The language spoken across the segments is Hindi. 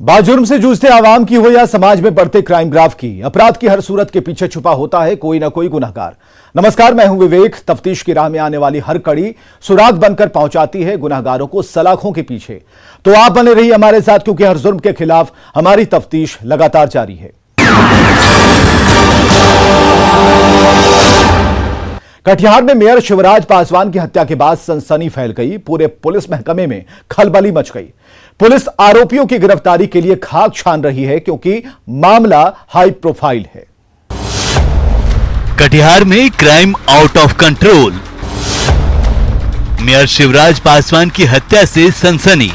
बाजुर्म से जूझते आवाम की हो या समाज में बढ़ते क्राइम ग्राफ की, अपराध की हर सूरत के पीछे छुपा होता है कोई ना कोई गुनहगार। नमस्कार, मैं हूं विवेक। तफ्तीश की राह में आने वाली हर कड़ी सुराग बनकर पहुंचाती है गुनहगारों को सलाखों के पीछे। तो आप बने रहिए हमारे साथ, क्योंकि हर जुर्म के खिलाफ हमारी तफ्तीश लगातार जारी है। कटिहार में मेयर शिवराज पासवान की हत्या के बाद सनसनी फैल गई। पूरे पुलिस महकमे में खलबली मच गई। पुलिस आरोपियों की गिरफ्तारी के लिए खाक छान रही है, क्योंकि मामला हाई प्रोफाइल है। कटिहार में crime out of control. Mayor Shivraj Paswan की हत्या से सनसनी।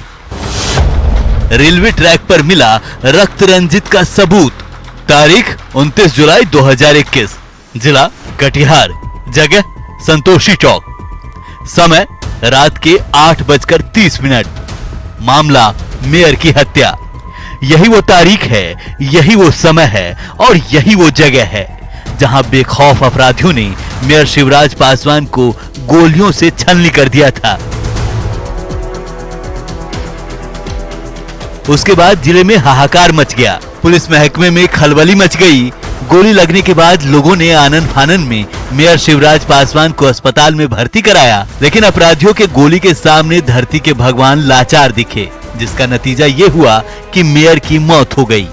रेलवे ट्रैक पर मिला रक्त रंजित का सबूत। तारीख 29 जुलाई 2021। जिला कटिहार। जगह संतोषी चौक। समय रात के 8:30। मामला मेयर की हत्या। यही वो तारीख है, यही वो समय है और यही वो जगह है जहां बेखौफ अपराधियों ने मेयर शिवराज पासवान को गोलियों से छलनी कर दिया था। उसके बाद जिले में हाहाकार मच गया। पुलिस महकमे में खलबली मच गई। गोली लगने के बाद लोगों ने आनन फानन में मेयर शिवराज पासवान को अस्पताल में भर्ती कराया, लेकिन अपराधियों के गोली के सामने धरती के भगवान लाचार दिखे, जिसका नतीजा ये हुआ कि मेयर की मौत हो गई।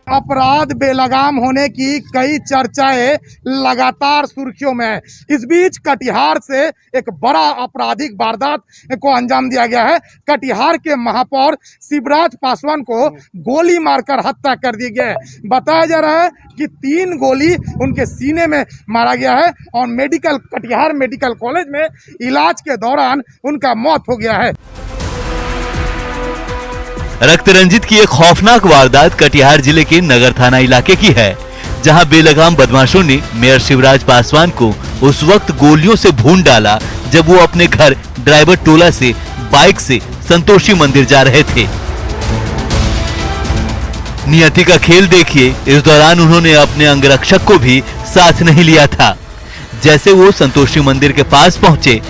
अपराध बेलगाम होने की कई चर्चाएं लगातार सुर्खियों में है। इस बीच कटिहार से एक बड़ा आपराधिक वारदात को अंजाम दिया गया है। कटिहार के महापौर शिवराज पासवान को गोली मारकर हत्या कर दी गई है। बताया जा रहा है कि 3 गोली उनके सीने में मारा गया है और कटिहार मेडिकल कॉलेज में इलाज के दौरान उनका मौत हो गया है। रक्त रंजित की एक खौफनाक वारदात कटिहार जिले के नगर थाना इलाके की है, जहां बेलगाम बदमाशों ने मेयर शिवराज पासवान को उस वक्त गोलियों से भून डाला जब वो अपने घर ड्राइवर टोला से बाइक से संतोषी मंदिर जा रहे थे। नियति का खेल देखिए, इस दौरान उन्होंने अपने अंगरक्षक को भी साथ नहीं लिया था। जैसे वो संतोषी मंदिर के पास पहुंचे,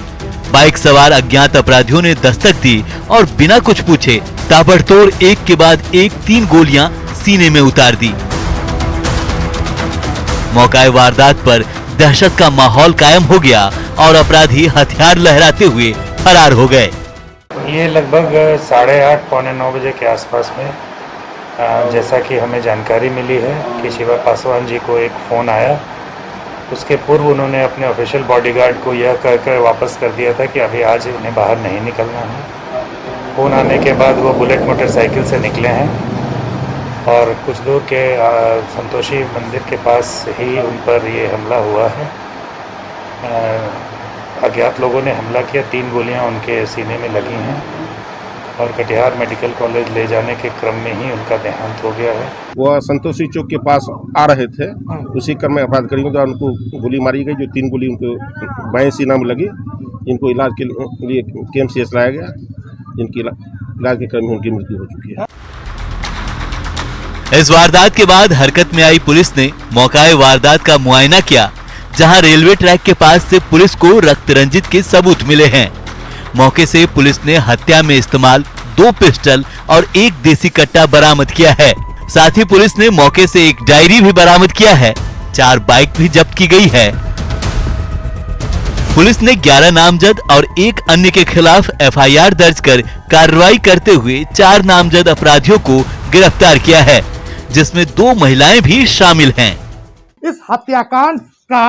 बाइक सवार अज्ञात अपराधियों ने दस्तक दी और बिना कुछ पूछे ताबड़तोड़ एक के बाद एक 3 गोलियां सीने में उतार दी। मौके वारदात पर दहशत का माहौल कायम हो गया और अपराधी हथियार लहराते हुए फरार हो गए। ये लगभग 8:30 पौने 9 बजे के आसपास में जैसा कि हमें जानकारी मिली है कि शिवा पासवान जी को एक फ़ोन आया। उसके पूर्व उन्होंने अपने ऑफिशियल बॉडीगार्ड को यह कहकर वापस कर दिया था कि अभी आज उन्हें बाहर नहीं निकलना है। फ़ोन आने के बाद वो बुलेट मोटरसाइकिल से निकले हैं और कुछ लोग के संतोषी मंदिर के पास ही उन पर ये हमला हुआ है। अज्ञात लोगों ने हमला किया। 3 गोलियां उनके सीने में लगी हैं और कटिहार मेडिकल कॉलेज ले जाने के क्रम में ही उनका देहांत हो गया है। वो संतोषी चौक के पास आ रहे थे, उसी क्रम में अपराधकारियों द्वारा उनको गोली मारी गई, जो 3 गोली उनको बाएं सीना में लगी। इनको इलाज के लिए KMCH लाया गया। इनकी इलाज के क्रम में उनकी मृत्यु हो चुकी है। इस वारदात के बाद हरकत में आई पुलिस ने मौके वारदात का मुआयना किया, जहां रेलवे ट्रैक के पास से पुलिस को रक्त रंजित के सबूत मिले हैं। मौके से पुलिस ने हत्या में इस्तेमाल 2 पिस्टल और 1 देसी कट्टा बरामद किया है। साथ ही पुलिस ने मौके से एक डायरी भी बरामद किया है। 4 बाइक भी जब्त की गई है। पुलिस ने 11 नामजद और 1 अन्य के खिलाफ FIR दर्ज कर कार्रवाई करते हुए 4 नामजद अपराधियों को गिरफ्तार किया है, जिसमें 2 महिलाएं भी शामिल हैं। इस हत्याकांड का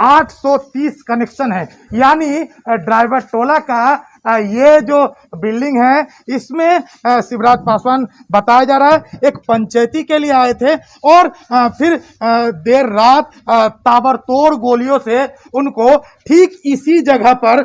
830 कनेक्शन है, यानी ड्राइवर टोला का ये जो बिल्डिंग है, इसमें शिवराज पासवान बताया जा रहा है एक पंचायती के लिए आए थे और फिर देर रात ताबड़तोड़ गोलियों से उनको ठीक इसी जगह पर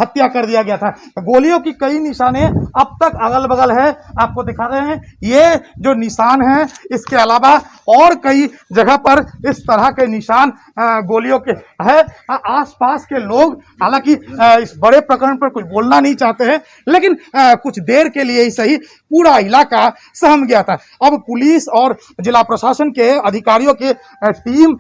हत्या कर दिया गया था। गोलियों की कई निशाने अब तक अगल बगल है, आपको दिखा रहे हैं। ये जो निशान है, इसके अलावा और कई जगह पर इस तरह के निशान गोलियों के है। आसपास के लोग हालांकि इस बड़े प्रकरण पर कुछ बोलना नहीं चाहते हैं, लेकिन कुछ देर के लिए ही सही पूरा इलाका सहम गया था। अब पुलिस और जिला प्रशासन के अधिकारियों की टीम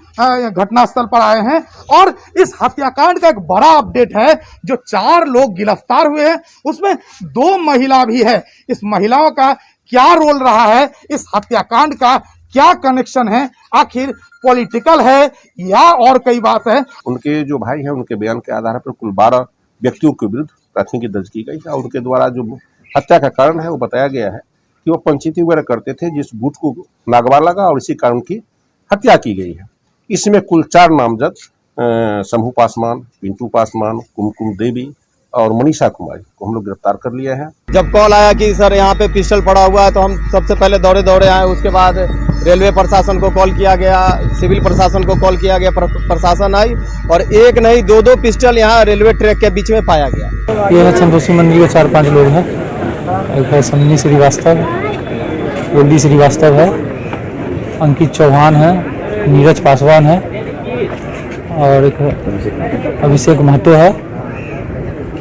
घटनास्थल पर आए हैं और इस हत्याकांड का एक बड़ा अपडेट है। जो 4 लोग गिरफ्तार हुए हैं, उसमें 2 महिला भी है। इस महिलाओं का क्या रोल रहा है इस हत्याकांड का, क्या कनेक्शन है, आखिर पॉलिटिकल है या और कई बात है। उनके जो भाई हैं उनके बयान के आधार पर कुल 12 व्यक्तियों के विरुद्ध प्राथमिकी दर्ज की गई है और उनके द्वारा जो हत्या का कारण है वो बताया गया है कि वो पंचायती वगैरह करते थे, जिस गुट को नागवा लगा और इसी कारण की हत्या की गई है। इसमें कुल 4 नामजद शंभू पासवान, पिंटू पासवान, कुमकुम देवी और मनीषा कुमारी को हम लोग गिरफ्तार कर लिए हैं। जब कॉल आया कि सर यहाँ पे पिस्टल पड़ा हुआ है तो हम सबसे पहले दौड़े आए। उसके बाद रेलवे प्रशासन को कॉल किया गया, सिविल प्रशासन को कॉल किया गया, प्रशासन आई और एक नहीं 2 पिस्टल यहाँ रेलवे ट्रैक के बीच में पाया गया। ये है चंदोसी मंदिर के 4-5 लोग हैं। एक है सन्नी श्रीवास्तव, गोल्डी श्रीवास्तव है, अंकित चौहान है, नीरज पासवान है और एक अभिषेक महतो है।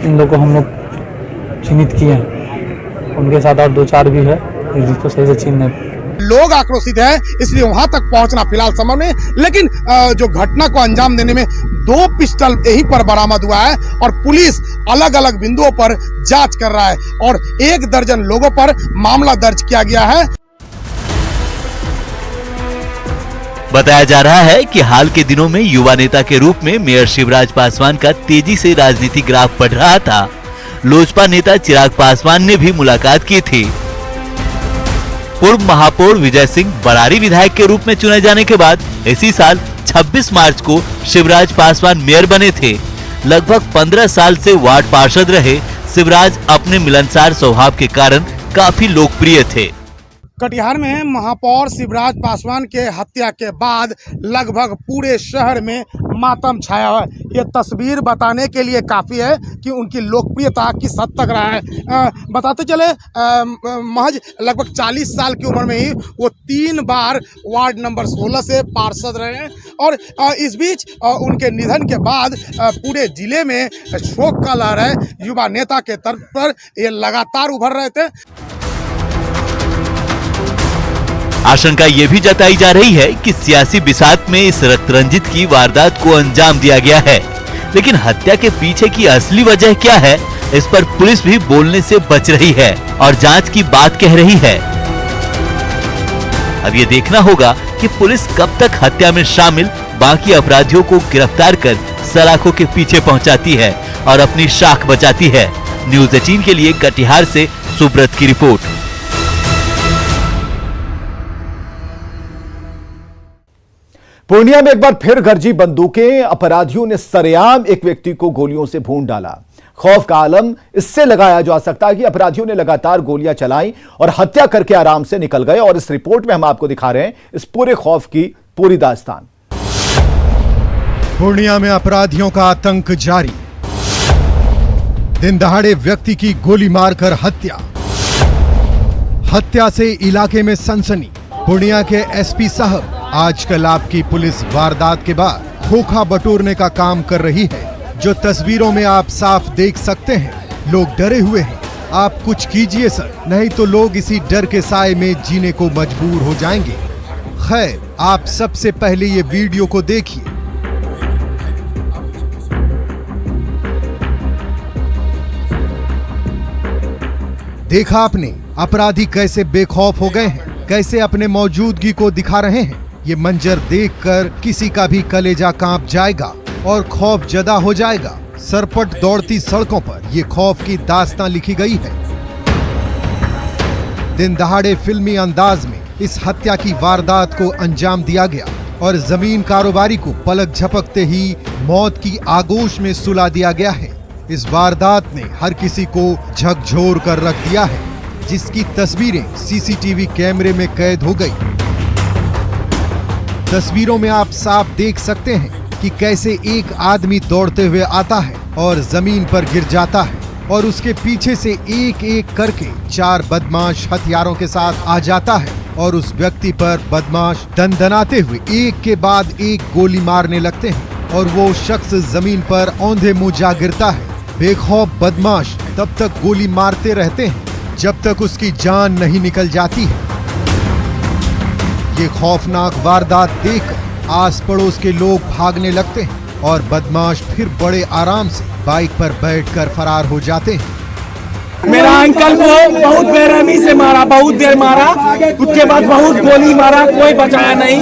इन लोगों को हम लोग चिन्हित किए हैं, उनके साथ और 2-4 भी है जिसको सही से चिन्ह नहीं। लोग आक्रोशित हैं, इसलिए वहां तक पहुंचना फिलहाल संभव नहीं, लेकिन जो घटना को अंजाम देने में 2 पिस्टल यहीं पर बरामद हुआ है और पुलिस अलग अलग बिंदुओं पर जांच कर रहा है और 1 दर्जन लोगों पर मामला दर्ज किया गया है। बताया जा रहा है कि हाल के दिनों में युवा नेता के रूप में मेयर शिवराज पासवान का तेजी से राजनीतिक ग्राफ बढ़ रहा था। लोजपा नेता चिराग पासवान ने भी मुलाकात की थी। पूर्व महापौर विजय सिंह बरारी विधायक के रूप में चुने जाने के बाद इसी साल 26 मार्च को शिवराज पासवान मेयर बने थे। लगभग 15 साल से वार्ड पार्षद रहे शिवराज अपने मिलनसार स्वभाव के कारण काफी लोकप्रिय थे। कटिहार में महापौर शिवराज पासवान के हत्या के बाद लगभग पूरे शहर में मातम छाया है। ये तस्वीर बताने के लिए काफ़ी है कि उनकी लोकप्रियता किस हद तक रहा है। बताते चले महज लगभग 40 साल की उम्र में ही वो 3 बार वार्ड नंबर 16 से पार्षद रहे हैं और इस बीच उनके निधन के बाद पूरे जिले में शोक का लहर है। युवा नेता के तर्ज पर ये लगातार उभर रहे थे। आशंका ये भी जताई जा रही है कि सियासी बिसात में इस रक्तरंजित की वारदात को अंजाम दिया गया है, लेकिन हत्या के पीछे की असली वजह क्या है, इस पर पुलिस भी बोलने से बच रही है और जांच की बात कह रही है। अब ये देखना होगा कि पुलिस कब तक हत्या में शामिल बाकी अपराधियों को गिरफ्तार कर सलाखों के पीछे पहुंचाती है और अपनी शाख बचाती है। न्यूज़ 18 के लिए कटिहार से सुब्रत की रिपोर्ट। पूर्णिया में एक बार फिर गरजी बंदूकें, अपराधियों ने सरेआम एक व्यक्ति को गोलियों से भून डाला। खौफ का आलम इससे लगाया जा सकता है कि अपराधियों ने लगातार गोलियां चलाई और हत्या करके आराम से निकल गए। और इस रिपोर्ट में हम आपको दिखा रहे हैं इस पूरे खौफ की पूरी दास्तान। पूर्णिया में अपराधियों का आतंक जारी, दिन दहाड़े व्यक्ति की गोली मारकर हत्या से इलाके में सनसनी। पूर्णिया के एसपी साहब, आजकल आपकी पुलिस वारदात के बाद खोखा बटोरने का काम कर रही है। जो तस्वीरों में आप साफ देख सकते हैं, लोग डरे हुए हैं। आप कुछ कीजिए सर, नहीं तो लोग इसी डर के साए में जीने को मजबूर हो जाएंगे। खैर, आप सबसे पहले ये वीडियो को देखिए। देखा आपने अपराधी कैसे बेखौफ हो गए हैं, कैसे अपने मौजूदगी को दिखा रहे हैं। ये मंजर देखकर किसी का भी कलेजा कांप जाएगा और खौफ जदा हो जाएगा। सरपट दौड़ती सड़कों पर ये खौफ की दास्तां लिखी गई है। दिन दहाड़े फिल्मी अंदाज में इस हत्या की वारदात को अंजाम दिया गया और जमीन कारोबारी को पलक झपकते ही मौत की आगोश में सुला दिया गया है। इस वारदात ने हर किसी को झकझोर कर रख दिया है, जिसकी तस्वीरें सीसीटीवी कैमरे में कैद हो गई। तस्वीरों में आप साफ देख सकते हैं कि कैसे एक आदमी दौड़ते हुए आता है और जमीन पर गिर जाता है और उसके पीछे से एक एक करके 4 बदमाश हथियारों के साथ आ जाता है और उस व्यक्ति पर बदमाश दंदनाते हुए एक के बाद एक गोली मारने लगते हैं और वो शख्स जमीन पर औंधे मुंह जा गिरता है। बेखौफ बदमाश तब तक गोली मारते रहते हैं जब तक उसकी जान नहीं निकल जाती है। ये खौफनाक वारदात देखकर आस पड़ोस के लोग भागने लगते हैं और बदमाश फिर बड़े आराम से बाइक पर बैठकर फरार हो जाते हैं। मेरा अंकल को बहुत बेरहमी से मारा, बहुत देर मारा, उसके बाद बहुत गोली मारा, कोई बचाया नहीं।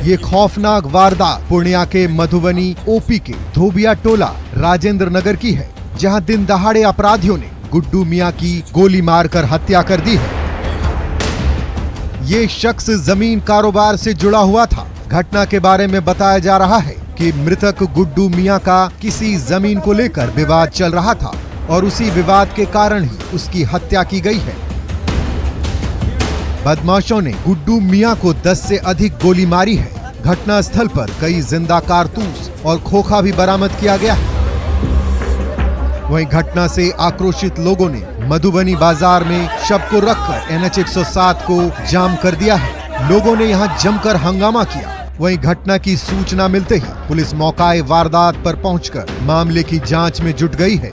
ये खौफनाक वारदात पूर्णिया के मधुबनी ओपी के धोबिया टोला राजेंद्र नगर की है, जहां दिन दहाड़े अपराधियों ने गुड्डू मियां की गोली मारकर हत्या कर दी है। ये शख्स जमीन कारोबार से जुड़ा हुआ था। घटना के बारे में बताया जा रहा है कि मृतक गुड्डू मियां का किसी जमीन को लेकर विवाद चल रहा था और उसी विवाद के कारण ही उसकी हत्या की गई है। बदमाशों ने गुड्डू मियां को 10 से अधिक गोली मारी है। घटना स्थल पर कई जिंदा कारतूस और खोखा भी बरामद किया गया है। वहीं घटना से आक्रोशित लोगों ने मधुबनी बाजार में शव को रखकर NH 107 को जाम कर दिया है। लोगों ने यहां जमकर हंगामा किया। वहीं घटना की सूचना मिलते ही पुलिस मौकाए वारदात पर पहुंचकर मामले की जांच में जुट गई है।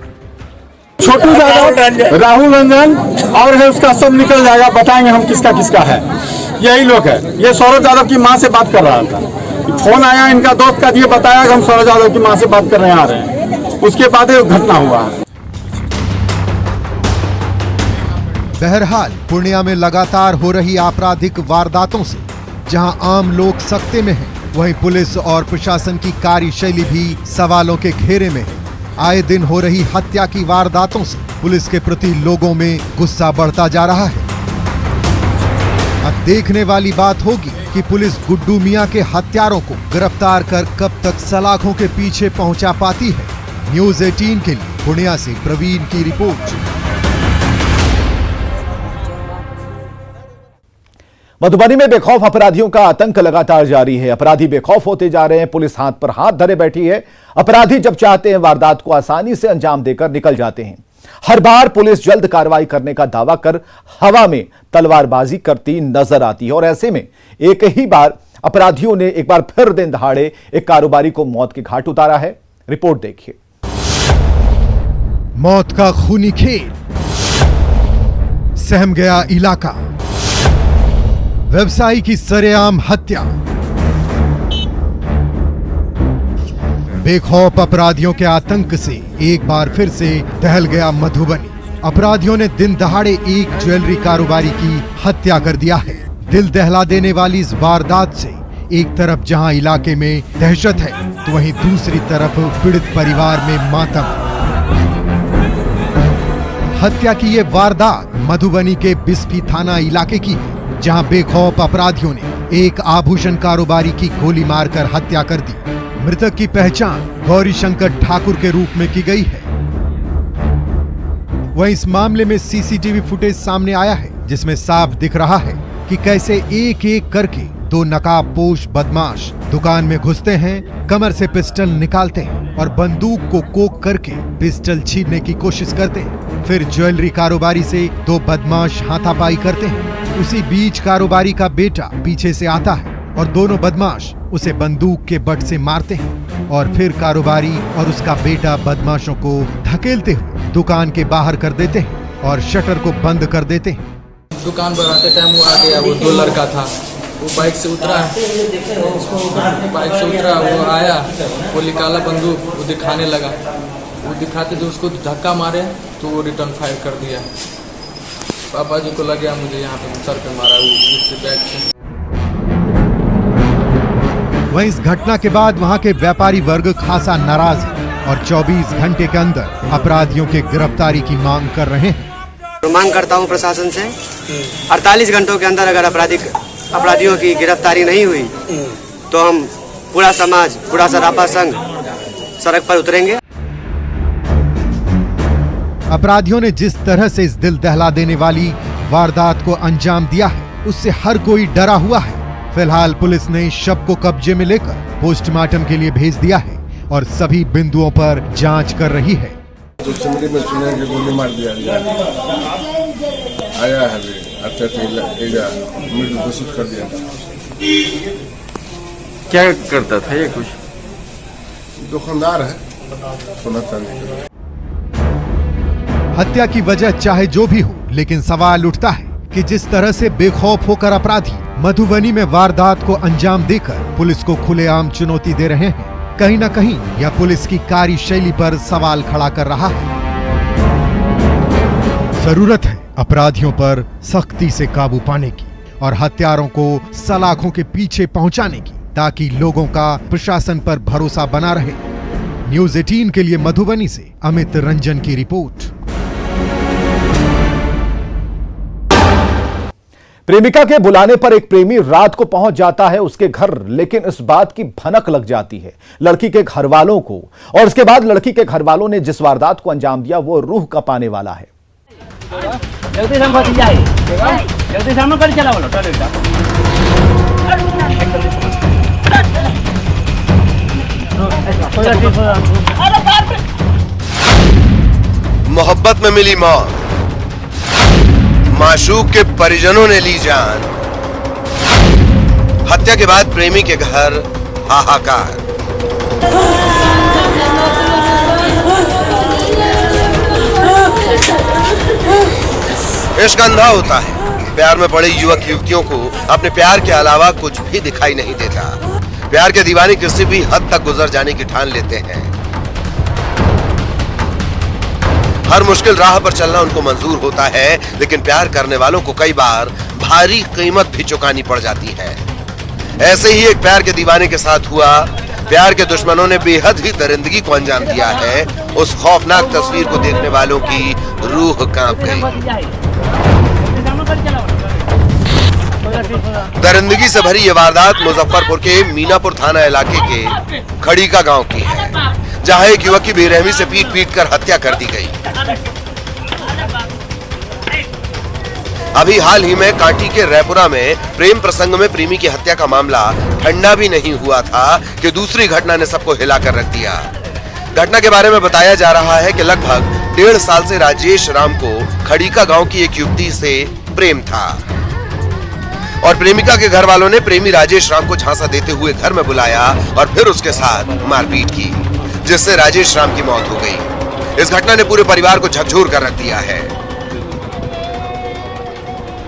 छोटू यादव, राहुल रंजन और है उसका सब निकल जाएगा, बताएंगे हम किसका किसका है। यही लोग है। ये सौरभ यादव की मां से बात कर रहा था, फोन आया इनका दोस्त का, ये बताया कि हम सौरभ यादव की मां से बात करने आ रहे हैं। उसके बाद ये घटना हुआ है। बहरहाल पूर्णिया में लगातार हो रही आपराधिक वारदातों से जहां आम लोग सकते में हैं, वहीं पुलिस और प्रशासन की कार्यशैली भी सवालों के घेरे में है। आए दिन हो रही हत्या की वारदातों से पुलिस के प्रति लोगों में गुस्सा बढ़ता जा रहा है। अब देखने वाली बात होगी कि पुलिस गुड्डू मियां के हत्यारों को गिरफ्तार कर कब तक सलाखों के पीछे पहुंचा पाती है। न्यूज़ 18 के लिए पूर्णिया से प्रवीण की रिपोर्ट। मधुबनी में बेखौफ अपराधियों का आतंक लगातार जारी है। अपराधी बेखौफ होते जा रहे हैं, पुलिस हाथ पर हाथ धरे बैठी है। अपराधी जब चाहते हैं वारदात को आसानी से अंजाम देकर निकल जाते हैं। हर बार पुलिस जल्द कार्रवाई करने का दावा कर हवा में तलवारबाजी करती नजर आती है और ऐसे में एक ही बार अपराधियों ने एक बार फिर दिन दहाड़े एक कारोबारी को मौत के घाट उतारा है। रिपोर्ट देखिए। मौत का खूनी खेल, सहम गया इलाका। व्यवसायी की सरेआम हत्या। बेखौफ अपराधियों के आतंक से एक बार फिर से दहल गया मधुबनी। अपराधियों ने दिन दहाड़े एक ज्वेलरी कारोबारी की हत्या कर दिया है। दिल दहला देने वाली इस वारदात से एक तरफ जहां इलाके में दहशत है, तो वहीं दूसरी तरफ पीड़ित परिवार में मातम। हत्या की ये वारदात मधुबनी के बिस्फी थाना इलाके की है, जहां बेखौफ अपराधियों ने एक आभूषण कारोबारी की गोली मारकर हत्या कर दी। मृतक की पहचान गौरी शंकर ठाकुर के रूप में की गई है। वहीं इस मामले में सीसीटीवी फुटेज सामने आया है, जिसमें साफ दिख रहा है कि कैसे एक एक करके दो नकाबपोश बदमाश दुकान में घुसते हैं, कमर से पिस्टल निकालते हैं और बंदूक को कोक करके पिस्टल छीनने की कोशिश करते हैं। फिर ज्वेलरी कारोबारी से दो बदमाश हाथापाई करते हैं। उसी बीच कारोबारी का बेटा पीछे से आता है और दोनों बदमाश उसे बंदूक के बट से मारते हैं और फिर कारोबारी और उसका बेटा बदमाशों को धकेलते हुए दुकान के बाहर कर देते हैं और शटर को बंद कर देते हैं। दुकान पर आते टाइम वो आ गया, वो दो लड़का था, वो बाइक से उतरा, वो आया, वो निकाला बंदूक, वो दिखाने लगा, वो दिखाते थे उसको धक्का मारे तो वो रिटर्न फायर कर दिया। पापा जी को लग गया, मुझे यहाँ पे सर पे मारा वो उससे बैग से। वहीं इस घटना के बाद वहां के व्यापारी वर्ग खासा नाराज है और 24 घंटे के अंदर अपराधियों के गिरफ्तारी की मांग कर रहे हैं। मांग करता हूं प्रशासन से 48 घंटों के अंदर अगर अपराधियों की गिरफ्तारी नहीं हुई तो हम पूरा समाज, पूरा सराफा संघ सड़क पर उतरेंगे। अपराधियों ने जिस तरह से इस दिल दहला देने वाली वारदात को अंजाम दिया है, उससे हर कोई डरा हुआ है। फिलहाल पुलिस ने शव को कब्जे में लेकर पोस्टमार्टम के लिए भेज दिया है और सभी बिंदुओं पर जांच कर रही है। जो चमड़ी में चुने की गोली मार दिया आया है, मृत्यु घोषित कर दिया। क्या करता था ये? कुछ दुकानदार है, सोना चांदी। हत्या की वजह चाहे जो भी हो, लेकिन सवाल उठता है कि जिस तरह से बेखौफ होकर अपराधी मधुबनी में वारदात को अंजाम देकर पुलिस को खुलेआम चुनौती दे रहे हैं, कहीं न कहीं यह पुलिस की कार्यशैली पर सवाल खड़ा कर रहा है। जरूरत है अपराधियों पर सख्ती से काबू पाने की और हत्यारों को सलाखों के पीछे पहुंचाने की, ताकि लोगों का प्रशासन पर भरोसा बना रहे। न्यूज़ 18 के लिए मधुबनी से अमित रंजन की रिपोर्ट। प्रेमिका के बुलाने पर एक प्रेमी रात को पहुंच जाता है उसके घर, लेकिन इस बात की भनक लग जाती है लड़की के घर वालों को, और इसके बाद लड़की के घर वालों ने जिस वारदात को अंजाम दिया वो रूह कपाने वाला है। मोहब्बत में मिली मौत, माशूक के परिजनों ने ली जान, हत्या के बाद प्रेमी के घर हाहाकार। इश्क अंधा होता है। प्यार में पड़े युवक युवतियों को अपने प्यार के अलावा कुछ भी दिखाई नहीं देता। प्यार के दीवाने किसी भी हद तक गुजर जाने की ठान लेते हैं। हर मुश्किल राह पर चलना उनको मंजूर होता है, लेकिन प्यार करने वालों को कई बार भारी कीमत भी चुकानी पड़ जाती है। ऐसे ही एक प्यार के दीवाने के साथ हुआ। प्यार के दुश्मनों ने बेहद ही दरिंदगी को अंजाम दिया है। उस खौफनाक तस्वीर को देखने वालों की रूह कांप गई। दरिंदगी से भरी ये वारदात मुजफ्फरपुर के मीनापुर थाना इलाके के खड़ीका गांव की है, जहां एक युवक की बेरहमी से पीट पीट कर हत्या कर दी गई। अभी हाल ही में कांटी के रैपुरा में प्रेम प्रसंग में प्रेमी की हत्या का मामला ठंडा भी नहीं हुआ था कि दूसरी घटना ने सबको हिलाकर रख दिया। घटना के बारे में बताया जा रहा है कि लगभग 1.5 साल से राजेश राम को खड़ीका गांव की एक युवती से प्रेम था और प्रेमिका के घर वालों ने प्रेमी राजेश राम को झांसा देते हुए घर में बुलाया और फिर उसके साथ मारपीट की, जिससे राजेश राम की मौत हो गई। इस घटना ने पूरे परिवार को झकझोर कर रख दिया है।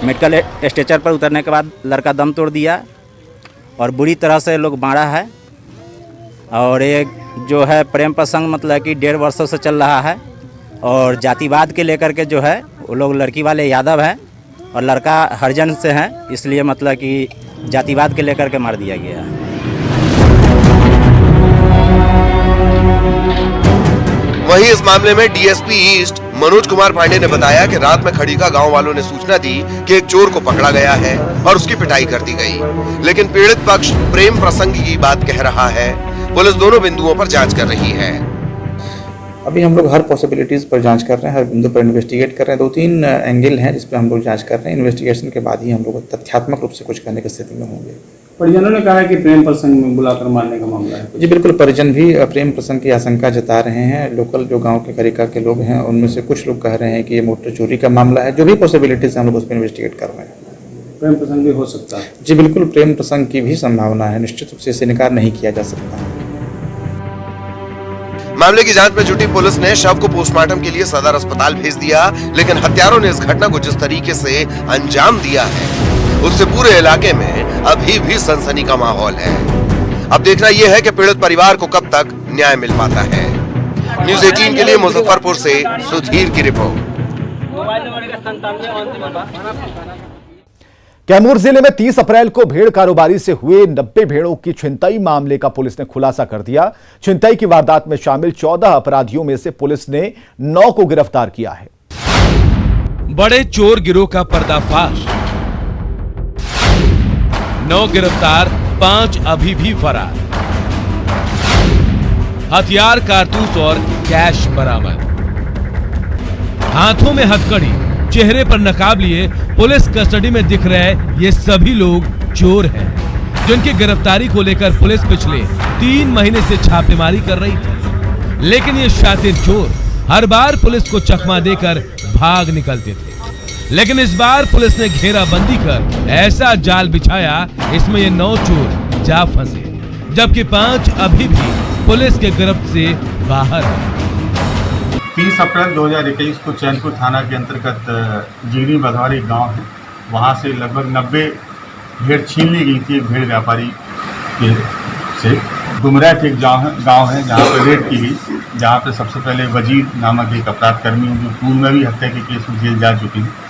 मेडिकल स्ट्रेचर पर उतरने के बाद लड़का दम तोड़ दिया और बुरी तरह से लोग मारा है। और एक जो है प्रेम प्रसंग मतलब कि 1.5 वर्षों से चल रहा है और जातिवाद के लेकर के जो है वो लोग, लड़की वाले यादव हैं और लड़का हरिजन से हैं, इसलिए मतलब कि जातिवाद के लेकर के मार दिया गया है। वहीं इस मामले में डीएसपी ईस्ट मनोज कुमार पांडे ने बताया कि रात में खड़ीका गांव वालों ने सूचना दी कि एक चोर को पकड़ा गया है और उसकी पिटाई कर दी गई, लेकिन पीड़ित पक्ष प्रेम प्रसंग की बात कह रहा है। पुलिस दोनों बिंदुओं पर जांच कर रही है। अभी हम लोग हर पॉसिबिलिटीज पर जांच कर रहे हैं, हर बिंदु पर इन्वेस्टिगेट कर रहे हैं। 2-3 एंगल हैं जिस पर हम लोग जांच कर रहे हैं। इन्वेस्टिगेशन के बाद ही हम लोग तथ्यात्मक रूप से कुछ करने की स्थिति में होंगे। परिजनों ने कहा है कि प्रेम प्रसंग में बुलाकर मारने का मामला है। जी बिल्कुल, परिजन भी प्रेम प्रसंग की आशंका जता रहे हैं। लोकल जो गांव के खड़ीका के लोग हैं उनमें से कुछ लोग कह रहे हैं कि ये मोटर चोरी का मामला है। जो भी पॉसिबिलिटीज हम लोग उस पर इन्वेस्टिगेट कर रहे हैं। प्रेम प्रसंग भी हो सकता है? जी बिल्कुल, प्रेम प्रसंग की भी संभावना है। निश्चित रूप से इसे इनकार नहीं किया जा सकता। मामले की जांच में जुटी पुलिस ने शव को पोस्टमार्टम के लिए सदर अस्पताल भेज दिया, लेकिन हत्यारों ने इस घटना को जिस तरीके से अंजाम दिया है उससे पूरे इलाके में अभी भी सनसनी का माहौल है। अब देखना यह है कि पीड़ित परिवार को कब तक न्याय मिल पाता है। न्यूज़ 18 के लिए मुजफ्फरपुर से सुधीर की रिपोर्ट। कैमूर जिले में 30 अप्रैल को भेड़ कारोबारी से हुए 90 भेड़ों की छिनतई मामले का पुलिस ने खुलासा कर दिया। छिनतई की वारदात में शामिल 14 अपराधियों में से पुलिस ने 9 को गिरफ्तार किया है। बड़े चोर गिरोह का पर्दाफाश, 9 गिरफ्तार, 5 अभी भी फरार। हथियार, कारतूस और कैश बरामद। हाथों में हथकड़ी, चेहरे पर नकाब लिए पुलिस कस्टडी में दिख रहे ये सभी लोग चोर हैं, जिनकी गिरफ्तारी को लेकर पुलिस पिछले 3 महीने से छापेमारी कर रही थी। लेकिन ये शातिर चोर हर बार पुलिस को चकमा देकर भाग निकलते थे, लेकिन इस बार पुलिस ने घेराबंदी कर ऐसा जाल बिछाया, इसमें ये 9 चोर जा फंसे, जबकि 5 अभी भी पुलिस के गिरफ्त से बाहर है। 30 अप्रैल 2021 को चैनपुर थाना के अंतर्गत जीरी बधवारी गांव है, वहां से लगभग 90 भेड़ छीन ली गई थी एक भेड़ व्यापारी के से। गुमराह एक गांव है जहां पर रेड की गई। जहाँ पे सबसे पहले वजीर नामक एक अपराध कर्मी हैं जो पूर्व में भी हत्या के केस में जेल जा चुके हैं।